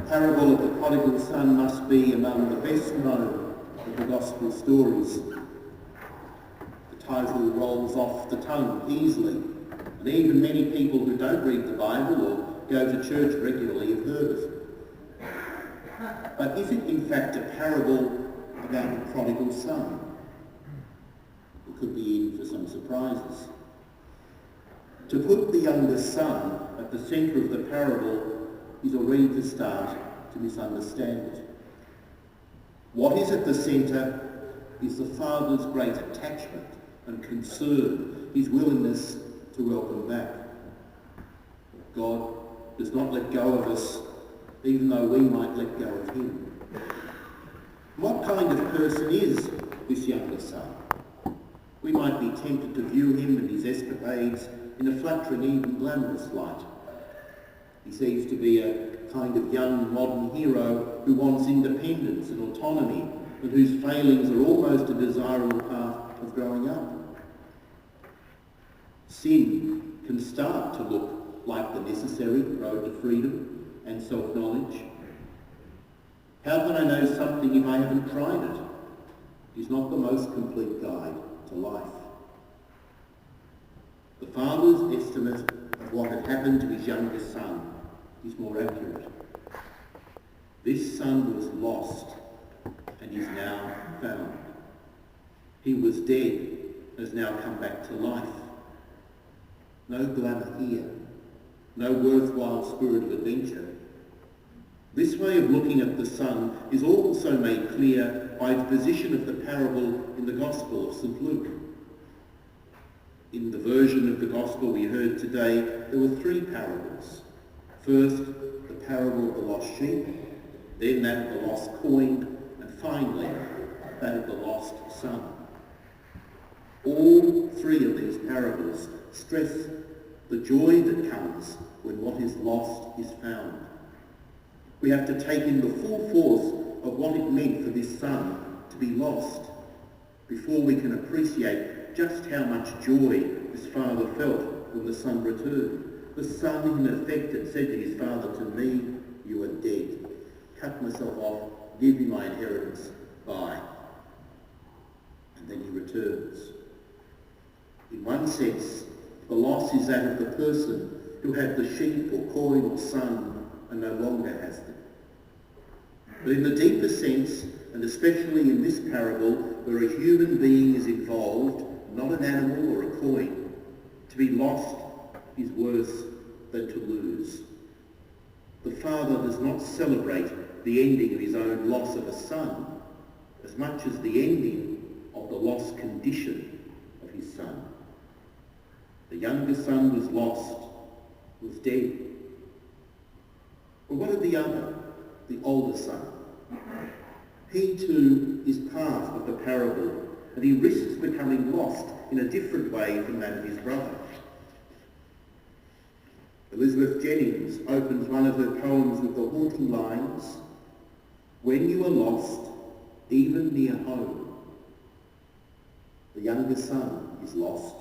parable of the prodigal son must be among the best known of the gospel stories. The title rolls off the tongue easily, and even many people who don't read the Bible or go to church regularly have heard of it. But is it in fact a parable about a prodigal son? It could be in for some surprises. To put the younger son at the centre of the parable is already to start to misunderstand it. What is at the centre is the father's great attachment and concern, his willingness to welcome back. God does not let go of us, even though we might let go of him. What kind of person is this younger son? We might be tempted to view him and his escapades in a flattering, even glamorous light. He seems to be a kind of young modern hero who wants independence and autonomy, and whose failings are almost a desirable path of growing up. Sin can start to look like the necessary road to freedom and self-knowledge. How can I know something if I haven't tried it? It is not the most complete guide to life. The father's estimate of what had happened to his younger son is more accurate. This son was lost and is now found. He was dead and has now come back to life. No glamour here, no worthwhile spirit of adventure. This way of looking at the son is also made clear by the position of the parable in the Gospel of St. Luke. In the version of the Gospel we heard today, there were three parables. First, the parable of the lost sheep, then that of the lost coin, and finally, that of the lost son. All three of these parables stress the joy that comes when what is lost is found. We have to take in the full force of what it meant for this son to be lost before we can appreciate just how much joy this father felt when the son returned. The son, in effect, had said to his father, "To me, you are dead. Cut myself off, give me my inheritance, bye." And then he returns. In one sense, the loss is that of the person who had the sheep or coin or son and no longer has them. But in the deeper sense, and especially in this parable, where a human being is involved, not an animal or a coin, to be lost is worse than to lose. The father does not celebrate the ending of his own loss of a son as much as the ending of the lost condition of his son. The younger son was lost, was dead. But what of the other, the older son? He too is part of the parable, and he risks becoming lost in a different way from that of his brother. Elizabeth Jennings opens one of her poems with the haunting lines, "When you are lost, even near home." The younger son is lost,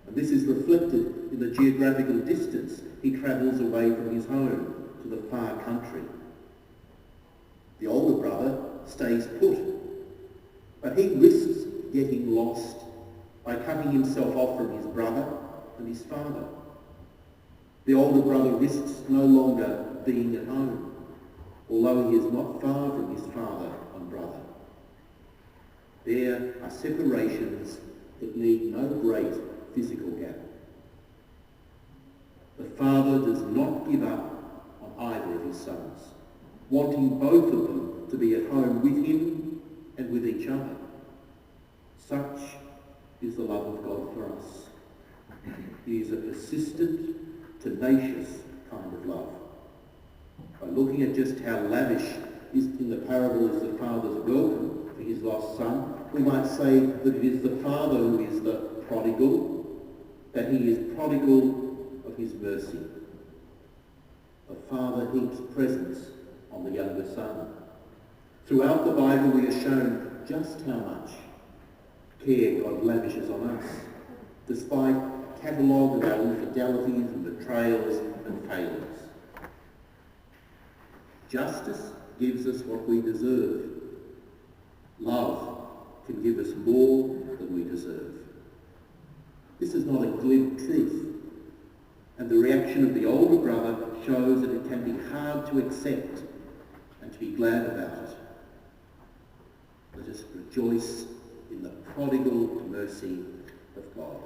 and this is reflected in the geographical distance he travels away from his home to the far country. The older brother stays put, but he risks getting lost by cutting himself off from his brother and his father. The older brother risks no longer being at home, although he is not far from his father and brother. There are separations that need no great physical gap. The father does not give up on either of his sons, wanting both of them to be at home with him and with each other. Such is the love of God for us. He is a persistent, tenacious kind of love. By looking at just how lavish is in the parable is the father's welcome for his lost son, we might say that it is the father who is the prodigal, that he is prodigal of his mercy. The father heaps presents on the younger son. Throughout the Bible we are shown just how much care God lavishes on us, despite a catalogue of our infidelities and betrayals and failings. Justice gives us what we deserve. Love can give us more than we deserve. This is not a glib truth, and the reaction of the older brother shows that it can be hard to accept and to be glad about it. Let us rejoice in the prodigal mercy of God.